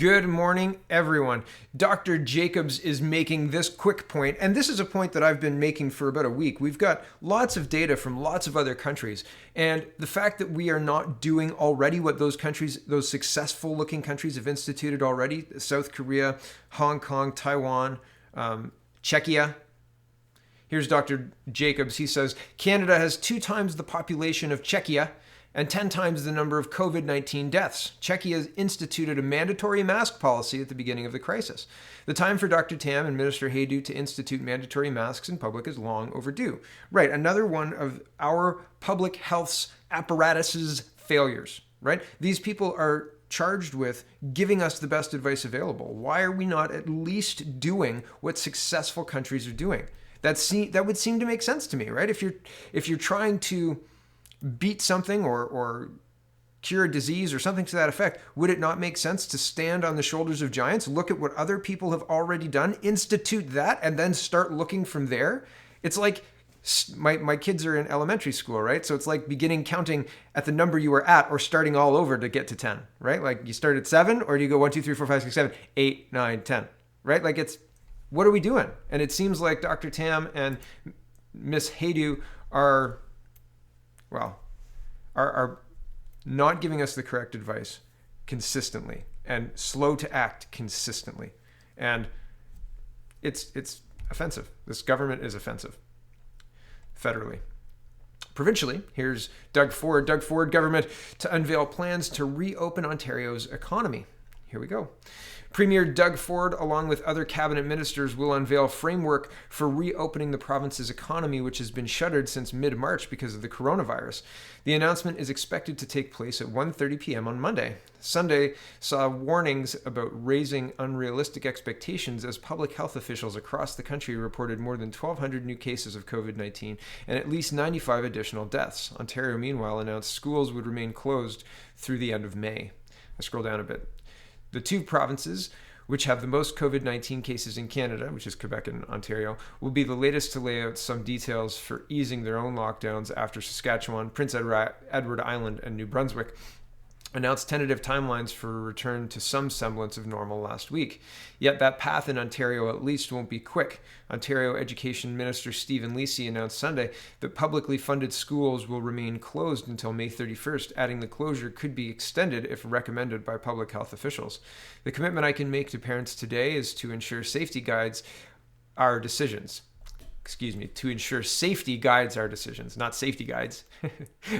Good morning, everyone. Dr. Jacobs is making this quick point, and this is a point that I've been making for about a week. We've got lots of data from lots of other countries, and the fact that we are not doing already what those countries, those successful looking countries have instituted already, South Korea, Hong Kong, Taiwan, Czechia. Here's Dr. Jacobs. He says, Canada has 2 times the population of Czechia and 10 times the number of COVID-19 deaths. Czechia has instituted a mandatory mask policy at the beginning of the crisis. The time for Dr. Tam and Minister Hcq to institute mandatory masks in public is long overdue. Right, another one of our public health's apparatus's failures, right? These people are charged with giving us the best advice available. Why are we not at least doing what successful countries are doing? That would seem to make sense to me, right? If you're trying to beat something or cure a disease or something to that effect, would it not make sense to stand on the shoulders of giants, look at what other people have already done, institute that, and then start looking from there? It's like my kids are in elementary school, right? So it's like beginning counting at the number you were at or starting all over to get to 10, right? Like you start at 7 or do you go 1, 2, 3, 4, 5, 6, 7, 8, 9, 10, right? Like what are we doing? And it seems like Dr. Tam and Miss Hcq are not giving us the correct advice consistently and slow to act consistently. And it's offensive. This government is offensive. Federally. Provincially, here's Doug Ford. Doug Ford government to unveil plans to reopen Ontario's economy. Here we go. Premier Doug Ford, along with other cabinet ministers, will unveil framework for reopening the province's economy, which has been shuttered since mid-March because of the coronavirus. The announcement is expected to take place at 1:30 p.m. on Monday. Sunday saw warnings about raising unrealistic expectations as public health officials across the country reported more than 1,200 new cases of COVID-19 and at least 95 additional deaths. Ontario, meanwhile, announced schools would remain closed through the end of May. I scroll down a bit. The 2 provinces, which have the most COVID-19 cases in Canada, which is Quebec and Ontario, will be the latest to lay out some details for easing their own lockdowns after Saskatchewan, Prince Edward Island, and New Brunswick announced tentative timelines for a return to some semblance of normal last week. Yet that path in Ontario at least won't be quick. Ontario Education Minister Stephen Lisi announced Sunday that publicly funded schools will remain closed until May 31st, adding the closure could be extended if recommended by public health officials. The commitment I can make to parents today is to ensure safety guides our decisions. To ensure safety guides our decisions, not safety guides.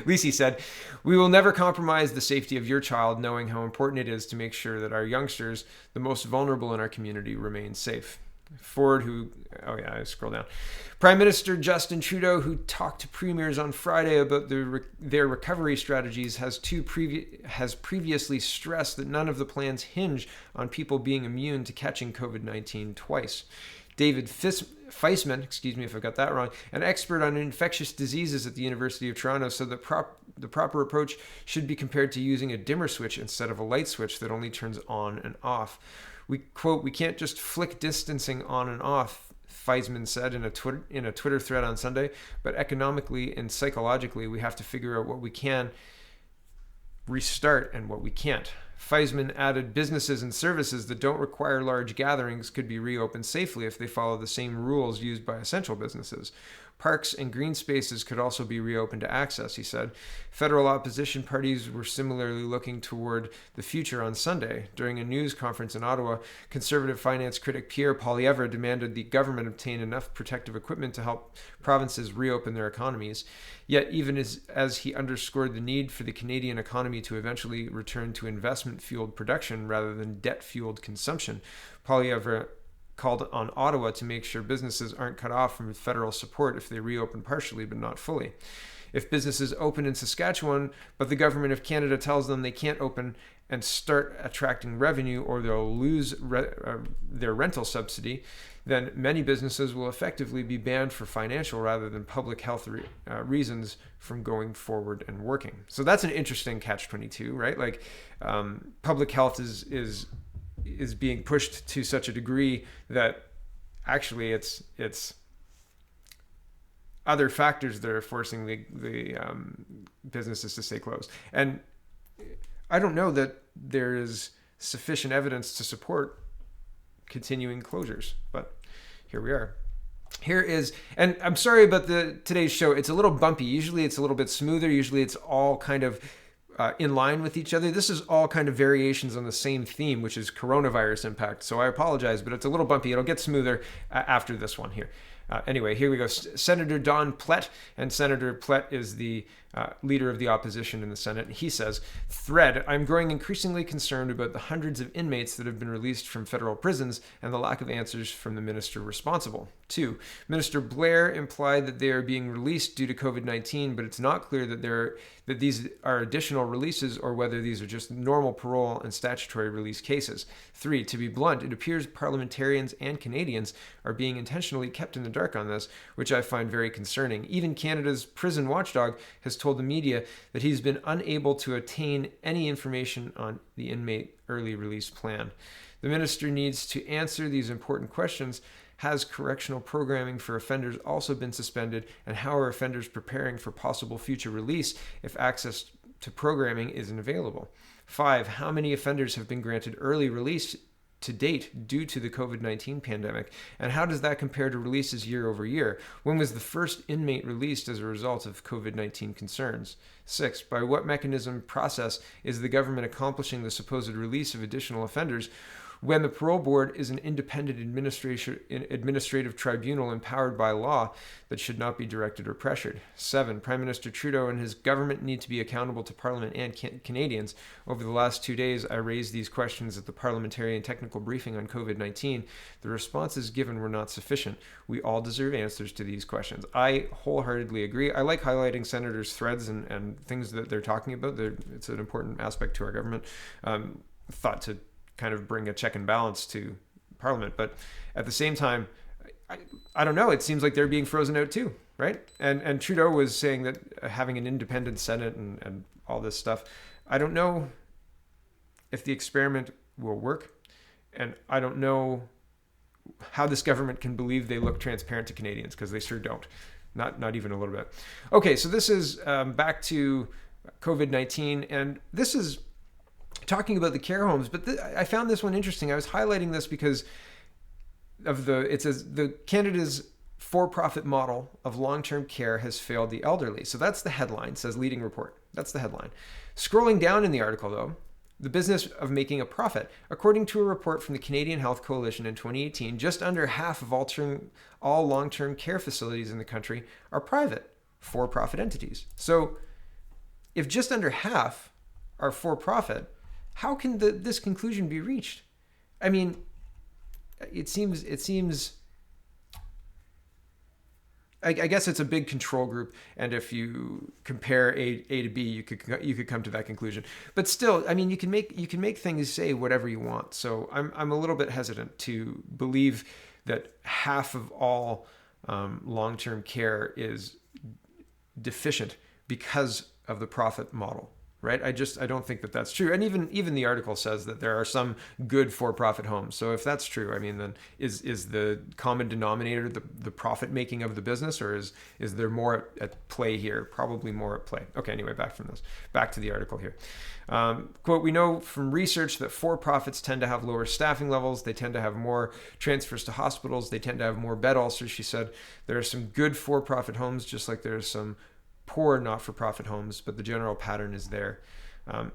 Lisi said, we will never compromise the safety of your child, knowing how important it is to make sure that our youngsters, the most vulnerable in our community, remain safe. Ford, I scroll down. Prime Minister Justin Trudeau, who talked to premiers on Friday about their recovery strategies, has previously stressed that none of the plans hinge on people being immune to catching COVID-19 twice. David Feisman, excuse me if I got that wrong, an expert on infectious diseases at the University of Toronto, said that the proper approach should be compared to using a dimmer switch instead of a light switch that only turns on and off. We can't just flick distancing on and off, Feisman said in a Twitter thread on Sunday, but economically and psychologically we have to figure out what we can restart and what we can't. Feisman added businesses and services that don't require large gatherings could be reopened safely if they follow the same rules used by essential businesses. Parks and green spaces could also be reopened to access, he said. Federal opposition parties were similarly looking toward the future on Sunday. During a news conference in Ottawa, Conservative finance critic Pierre Poilievre demanded the government obtain enough protective equipment to help provinces reopen their economies. Yet, even as he underscored the need for the Canadian economy to eventually return to investment-fueled production rather than debt-fueled consumption, Poilievre called on Ottawa to make sure businesses aren't cut off from federal support if they reopen partially but not fully. If businesses open in Saskatchewan, but the government of Canada tells them they can't open and start attracting revenue or they'll lose their rental subsidy, then many businesses will effectively be banned for financial rather than public health reasons from going forward and working. So that's an interesting catch-22, right? Like public health is being pushed to such a degree that actually it's other factors that are forcing the businesses to stay closed. And I don't know that there is sufficient evidence to support continuing closures. But here we are. Here is, and I'm sorry about today's show. It's a little bumpy. Usually it's a little bit smoother. Usually it's all kind of in line with each other. This is all kind of variations on the same theme, which is coronavirus impact. So I apologize, but it's a little bumpy. It'll get smoother after this one here. Anyway, here we go. Senator Don Plett, and Senator Plett is the leader of the opposition in the Senate. He says, thread, I'm growing increasingly concerned about the hundreds of inmates that have been released from federal prisons and the lack of answers from the minister responsible. 2, Minister Blair implied that they are being released due to COVID-19, but it's not clear that these are additional releases or whether these are just normal parole and statutory release cases. 3, to be blunt, it appears parliamentarians and Canadians are being intentionally kept in the dark on this, which I find very concerning. Even Canada's prison watchdog has told the media that he's been unable to attain any information on the inmate early release plan. The minister needs to answer these important questions. Has correctional programming for offenders also been suspended, and how are offenders preparing for possible future release if access to programming isn't available? 5, how many offenders have been granted early release to date due to the COVID-19 pandemic, and how does that compare to releases year over year? When was the first inmate released as a result of COVID-19 concerns? 6, by what mechanism process is the government accomplishing the supposed release of additional offenders when the parole board is an independent administrative tribunal empowered by law that should not be directed or pressured? 7, Prime Minister Trudeau and his government need to be accountable to Parliament and Canadians. Over the last 2 days, I raised these questions at the parliamentary and technical briefing on COVID-19. The responses given were not sufficient. We all deserve answers to these questions. I wholeheartedly agree. I like highlighting senators' threads and things that they're talking about. It's an important aspect to our government. Thought to kind of bring a check and balance to Parliament. But at the same time, I don't know, it seems like they're being frozen out too, right? And Trudeau was saying that having an independent Senate and all this stuff, I don't know if the experiment will work. And I don't know how this government can believe they look transparent to Canadians, because they sure don't. Not even a little bit. Okay, so this is back to COVID-19, and this is talking about the care homes, but I found this one interesting. I was highlighting this because of it says the Canada's for-profit model of long-term care has failed the elderly. So that's the headline, says leading report. That's the headline. Scrolling down in the article though, the business of making a profit. According to a report from the Canadian Health Coalition in 2018, just under half of all long-term care facilities in the country are private, for-profit entities. So if just under half are for-profit, how can this conclusion be reached? I mean, it seems. I guess it's a big control group, and if you compare A to B, you could come to that conclusion. But still, I mean, you can make things say whatever you want. So I'm a little bit hesitant to believe that half of all long-term care is deficient because of the profit model. Right? I don't think that that's true. And even the article says that there are some good for-profit homes. So if that's true, I mean, then is the common denominator the profit making of the business, or is there more at play here? Probably more at play. Okay, anyway, back to the article here. Quote, we know from research that for-profits tend to have lower staffing levels. They tend to have more transfers to hospitals. They tend to have more bed ulcers, she said. There are some good for-profit homes, just like there's some poor not-for-profit homes, but the general pattern is there.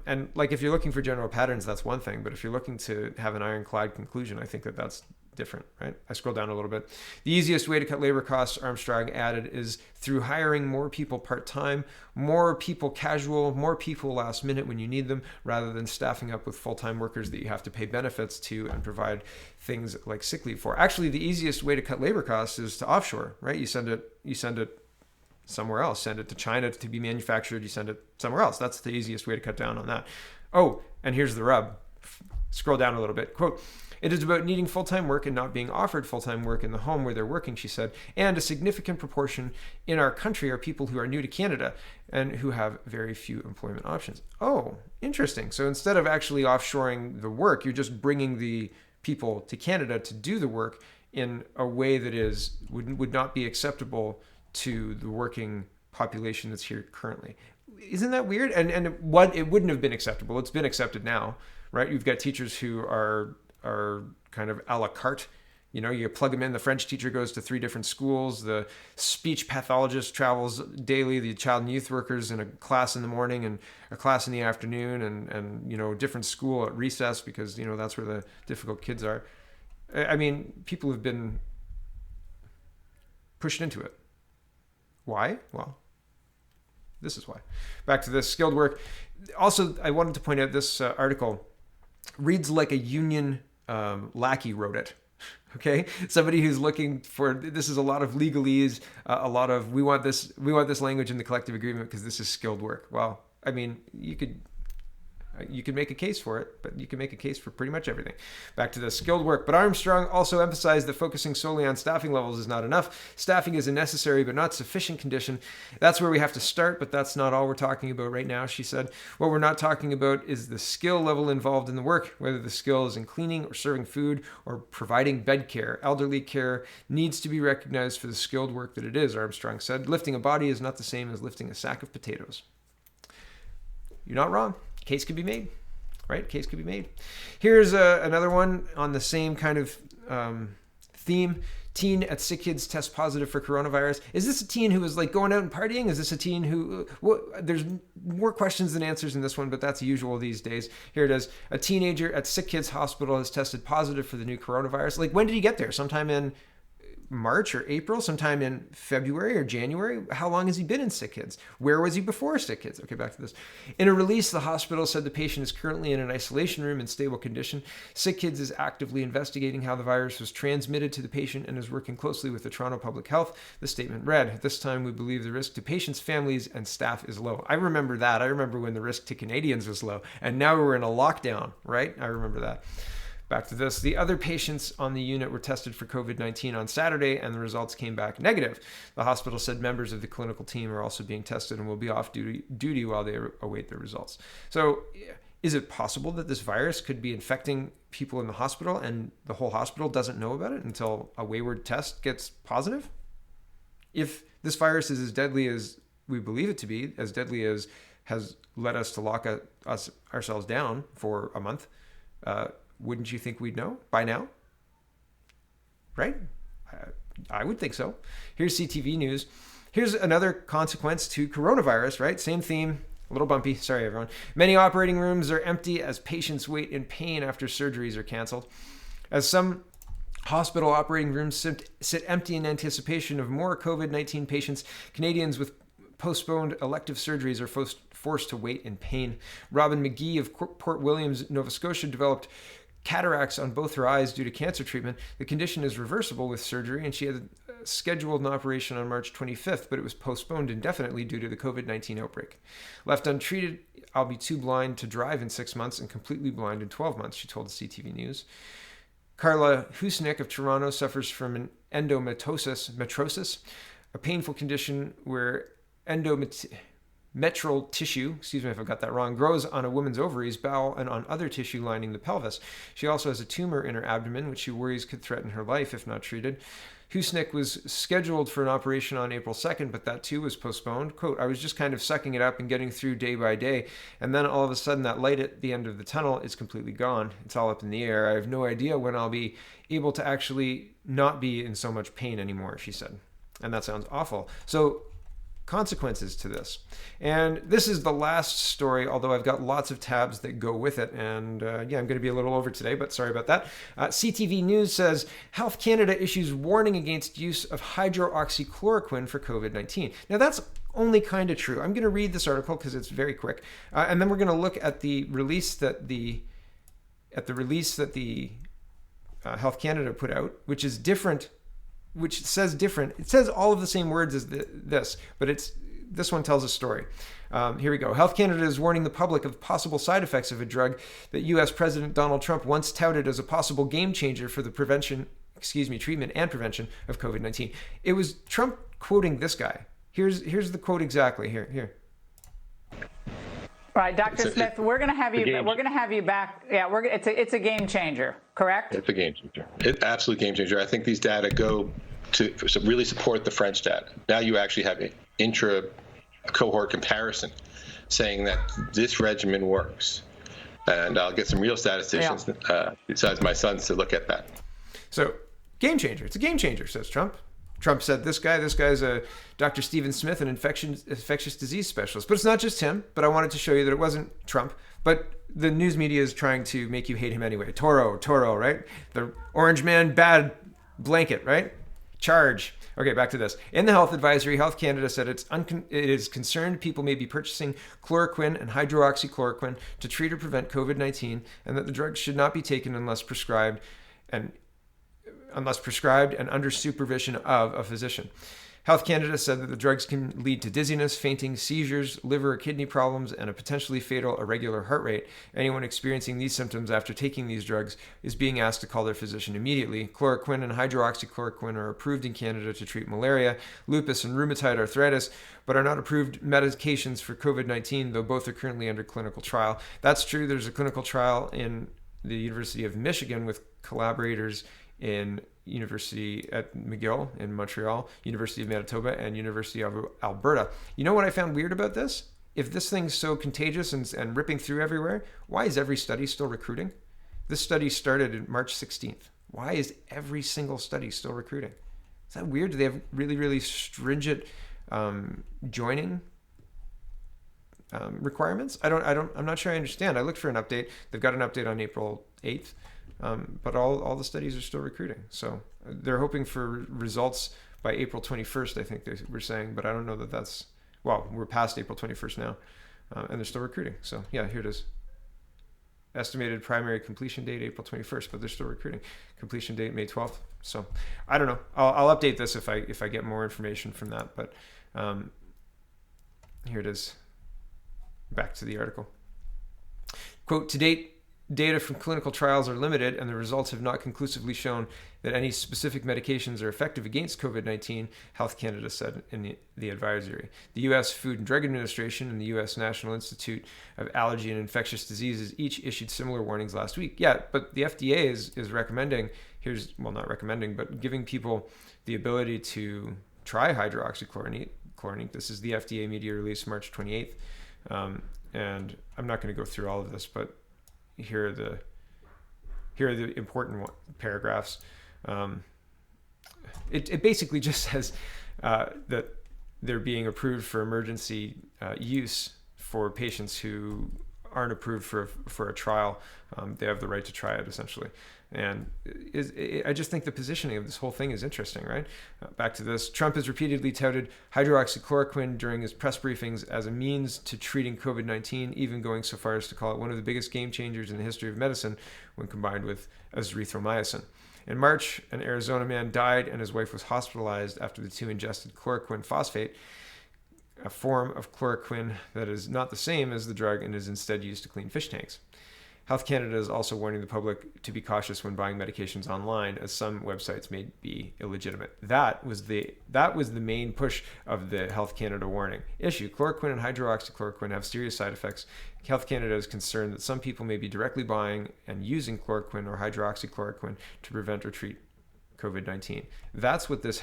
And like, if you're looking for general patterns, that's one thing, but if you're looking to have an ironclad conclusion, I think that's different, right? I scroll down a little bit. The easiest way to cut labor costs, Armstrong added, is through hiring more people part-time, more people casual, more people last minute when you need them, rather than staffing up with full-time workers that you have to pay benefits to and provide things like sick leave for. Actually, the easiest way to cut labor costs is to offshore, right? You send it somewhere else. Send it to China to be manufactured. You send it somewhere else. That's the easiest way to cut down on that. Oh, and here's the rub. Scroll down a little bit. Quote, it is about needing full-time work and not being offered full-time work in the home where they're working, she said. And a significant proportion in our country are people who are new to Canada and who have very few employment options. Oh, interesting. So instead of actually offshoring the work, you're just bringing the people to Canada to do the work in a way that would not be acceptable to the working population that's here currently. Isn't that weird? And what, it wouldn't have been acceptable. It's been accepted now, right? You've got teachers who are kind of a la carte. You know, you plug them in. The French teacher goes to 3 different schools. The speech pathologist travels daily. The child and youth workers in a class in the morning and a class in the afternoon, and you know, different school at recess, because, you know, that's where the difficult kids are. I mean, people have been pushed into it. Why? Well, this is why. Back to this skilled work. Also, I wanted to point out this article reads like a union lackey wrote it. Okay, somebody who's looking for, this is a lot of legalese, a lot of we want this language in the collective agreement because this is skilled work. Well, I mean, you could make a case for it, but you can make a case for pretty much everything. Back to the skilled work. But Armstrong also emphasized that focusing solely on staffing levels is not enough. Staffing is a necessary but not sufficient condition. That's where we have to start, but that's not all we're talking about right now, she said. What we're not talking about is the skill level involved in the work, whether the skill is in cleaning or serving food or providing bed care. Elderly care needs to be recognized for the skilled work that it is, Armstrong said. Lifting a body is not the same as lifting a sack of potatoes. You're not wrong. Case could be made, right? Case could be made. Here's another one on the same kind of theme. Teen at Sick Kids test positive for coronavirus. Is this a teen who was like going out and partying? Is this a teen who, there's more questions than answers in this one, but that's usual these days. Here it is. A teenager at Sick Kids Hospital has tested positive for the new coronavirus. Like, when did he get there? Sometime in March or April, sometime in February or January? How long has he been in Sick Kids? Where was he before Sick Kids? Okay, back to this. In a release, the hospital said the patient is currently in an isolation room in stable condition. Sick Kids is actively investigating how the virus was transmitted to the patient and is working closely with the Toronto Public Health. The statement read, "At this time, we believe the risk to patients, families, and staff is low." I remember that. I remember when the risk to Canadians was low, and now we're in a lockdown, right? I remember that. Back to this. The other patients on the unit were tested for COVID-19 on Saturday, and the results came back negative. The hospital said members of the clinical team are also being tested and will be off duty while they await their results. So is it possible that this virus could be infecting people in the hospital and the whole hospital doesn't know about it until a wayward test gets positive? If this virus is as deadly as we believe it to be, as deadly as has led us to lock ourselves down for a month, wouldn't you think we'd know by now? Right? I would think so. Here's CTV News. Here's another consequence to coronavirus, right? Same theme, a little bumpy. Sorry, everyone. Many operating rooms are empty as patients wait in pain after surgeries are canceled. As some hospital operating rooms sit empty in anticipation of more COVID-19 patients, Canadians with postponed elective surgeries are forced to wait in pain. Robin McGee of Port Williams, Nova Scotia, developed cataracts on both her eyes due to cancer treatment. The condition is reversible with surgery, and she had scheduled an operation on March 25th, but it was postponed indefinitely due to the COVID-19 outbreak. Left untreated, I'll be too blind to drive in 6 months and completely blind in 12 months, she told CTV News. Carla Hcq of Toronto suffers from an endometriosis, a painful condition where endometrial tissue, excuse me if I got that wrong, grows on a woman's ovaries, bowel, and on other tissue lining the pelvis. She also has a tumor in her abdomen, which she worries could threaten her life if not treated. Hcq was scheduled for an operation on April 2nd, but that too was postponed. Quote, "I was just kind of sucking it up and getting through day by day, and then all of a sudden that light at the end of the tunnel is completely gone. It's all up in the air. I have no idea when I'll be able to actually not be in so much pain anymore," she said. And that sounds awful. So consequences to this. And this is the last story, although I've got lots of tabs that go with it. And I'm going to be a little over today, but sorry about that. CTV News says, Health Canada issues warning against use of hydroxychloroquine for COVID-19. Now that's only kind of true. I'm going to read this article because it's very quick. And then we're going to look at the release that the Health Canada put out, which is different. Which says different. It says all of the same words as this, but this one tells a story. Here we go. Health Canada is warning the public of possible side effects of a drug that U.S. President Donald Trump once touted as a possible game changer for the treatment and prevention of COVID-19. It was Trump quoting this guy. Here's the quote exactly. Here. All right, Dr. Smith, we're going to have you. We're going to have you back. Yeah, it's a game changer, correct? It's a game changer. It's absolute game changer. I think these data go to really support the French data. Now you actually have an intra-cohort comparison saying that this regimen works. And I'll get some real statisticians besides my sons to look at that. So, game changer. It's a game changer, says Trump. Trump said this guy's a Dr. Stephen Smith, an infectious disease specialist. But it's not just him. But I wanted to show you that it wasn't Trump. But the news media is trying to make you hate him anyway. Toro, right? The orange man, bad blanket, right? Charge. Okay, back to this. In the health advisory, Health Canada said it is concerned people may be purchasing chloroquine and hydroxychloroquine to treat or prevent COVID-19, and that the drugs should not be taken unless prescribed and under supervision of a physician. Health Canada said that the drugs can lead to dizziness, fainting, seizures, liver or kidney problems, and a potentially fatal irregular heart rate. Anyone experiencing these symptoms after taking these drugs is being asked to call their physician immediately. Chloroquine and hydroxychloroquine are approved in Canada to treat malaria, lupus, and rheumatoid arthritis, but are not approved medications for COVID-19, though both are currently under clinical trial. That's true. There's a clinical trial in the University of Michigan with collaborators in University at McGill in Montreal, University of Manitoba, and University of Alberta. You know what I found weird about this? If this thing's so contagious and ripping through everywhere, why is every study still recruiting? This study started on March 16th. Why is every single study still recruiting? Is that weird? Do they have really, really stringent joining requirements? I'm not sure I understand. I looked for an update. They've got an update on April 8th. But all the studies are still recruiting. So they're hoping for results by April 21st, I think they were saying. But I don't know that that's... Well, we're past April 21st now, and they're still recruiting. So yeah, here it is. Estimated primary completion date, April 21st, but they're still recruiting. Completion date, May 12th. So I don't know. I'll update this if I get more information from that. But here it is. Back to the article. Quote, to date, data from clinical trials are limited, and the results have not conclusively shown that any specific medications are effective against COVID-19, Health Canada said in the advisory. The U.S. Food and Drug Administration and the U.S. National Institute of Allergy and Infectious Diseases each issued similar warnings last week. Yeah, but the FDA is recommending, not recommending, but giving people the ability to try hydroxychloroquine. This is the FDA media release March 28th. And I'm not going to go through all of this, but here are the important paragraphs. It basically just says that they're being approved for emergency use for patients who aren't approved for a trial. They have the right to try it, essentially. And I just think the positioning of this whole thing is interesting, right? Back to this. Trump has repeatedly touted hydroxychloroquine during his press briefings as a means to treating COVID-19, even going so far as to call it one of the biggest game changers in the history of medicine when combined with azithromycin. In March, an Arizona man died and his wife was hospitalized after the two ingested chloroquine phosphate, a form of chloroquine that is not the same as the drug and is instead used to clean fish tanks. Health Canada is also warning the public to be cautious when buying medications online, as some websites may be illegitimate. That was the main push of the Health Canada warning issue. Chloroquine and hydroxychloroquine have serious side effects. Health Canada is concerned that some people may be directly buying and using chloroquine or hydroxychloroquine to prevent or treat COVID-19. That's what this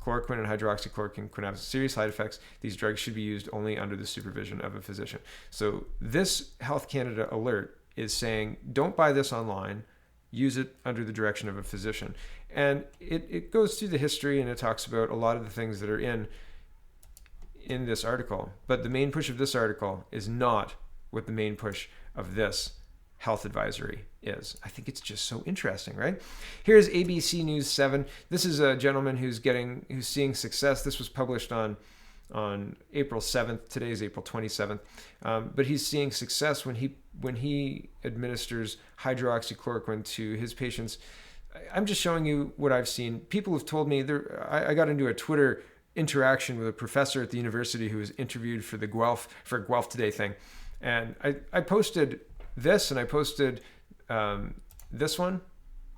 chloroquine and hydroxychloroquine can have serious side effects. These drugs should be used only under the supervision of a physician. So this Health Canada alert is saying, don't buy this online, use it under the direction of a physician. And it goes through the history and it talks about a lot of the things that are in this article. But the main push of this article is not what the main push of this health advisory is. I think it's just so interesting, right? Here's ABC News 7. This is a gentleman who's seeing success. This was published on April 7th. Today is April 27th. But he's seeing success when he administers hydroxychloroquine to his patients. I'm just showing you what I've seen. People have told me I got into a Twitter interaction with a professor at the university who was interviewed for the Guelph Today thing. And I posted this and I posted this one,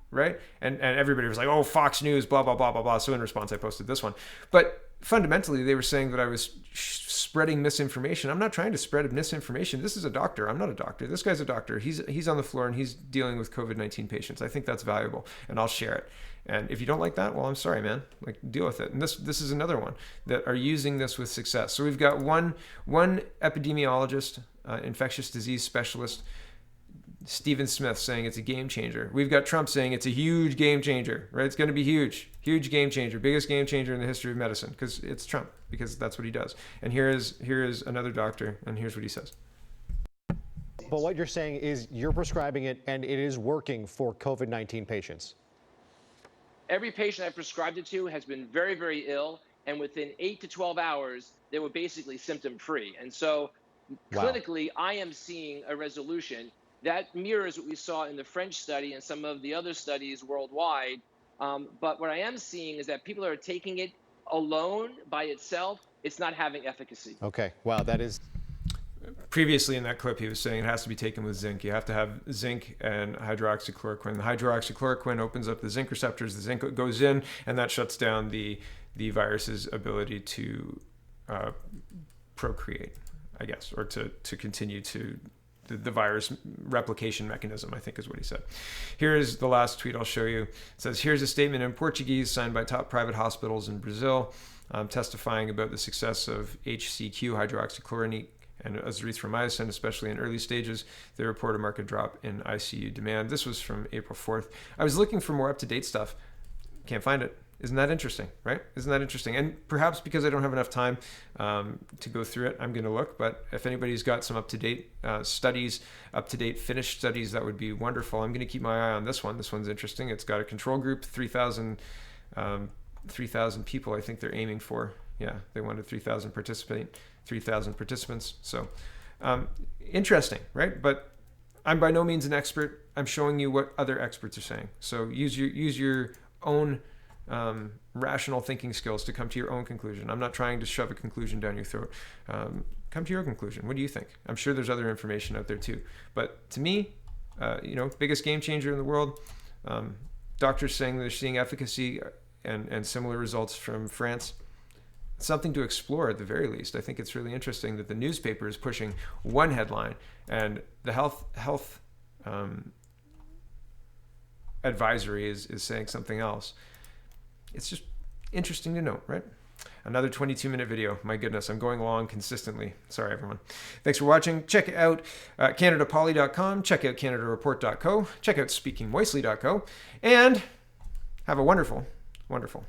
right? And everybody was like, oh, Fox News, blah, blah, blah, blah, blah. So in response, I posted this one. But fundamentally, they were saying that I was spreading misinformation. I'm not trying to spread misinformation. This is a doctor. I'm not a doctor. This guy's a doctor. He's on the floor and he's dealing with COVID-19 patients. I think that's valuable and I'll share it. And if you don't like that, well, I'm sorry, man. Like, deal with it. And this is another one that are using this with success. So we've got one epidemiologist, infectious disease specialist, Stephen Smith saying it's a game changer. We've got Trump saying it's a huge game changer, right? It's going to be huge, huge game changer, biggest game changer in the history of medicine, because it's Trump, because that's what he does. And here is another doctor, and here's what he says. But what you're saying is you're prescribing it, and it is working for COVID-19 patients. Every patient I prescribed it to has been very, very ill, and within 8 to 12 hours, they were basically symptom-free. And so clinically, I am seeing a resolution. That mirrors what we saw in the French study and some of the other studies worldwide. But what I am seeing is that people are taking it alone by itself. It's not having efficacy. Okay. Wow, that is... Previously in that clip, he was saying it has to be taken with zinc. You have to have zinc and hydroxychloroquine. The hydroxychloroquine opens up the zinc receptors. The zinc goes in, and that shuts down the virus's ability to procreate, I guess, or to continue to... The virus replication mechanism, I think is what he said. Here is the last tweet I'll show you. It says, here's a statement in Portuguese signed by top private hospitals in Brazil, testifying about the success of HCQ, hydroxychloroquine, and azithromycin, especially in early stages. They report a marked drop in ICU demand. This was from April 4th. I was looking for more up-to-date stuff. Can't find it. Isn't that interesting, right? Isn't that interesting? And perhaps because I don't have enough time to go through it, I'm going to look. But if anybody's got some up-to-date studies, up-to-date finished studies, that would be wonderful. I'm going to keep my eye on this one. This one's interesting. It's got a control group, 3,000 people I think they're aiming for. Yeah, they wanted 3,000 participants. So interesting, right? But I'm by no means an expert. I'm showing you what other experts are saying. So use your own rational thinking skills to come to your own conclusion. I'm not trying to shove a conclusion down your throat. Come to your conclusion. What do you think? I'm sure there's other information out there too. But to me, biggest game changer in the world. Doctors saying they're seeing efficacy and similar results from France. Something to explore at the very least. I think it's really interesting that the newspaper is pushing one headline and the health advisory is saying something else. It's just interesting to note, right? Another 22-minute video. My goodness, I'm going along consistently. Sorry, everyone. Thanks for watching. Check out CanadaPoly.com. Check out CanadaReport.co. Check out SpeakingMoistly.co. And have a wonderful, wonderful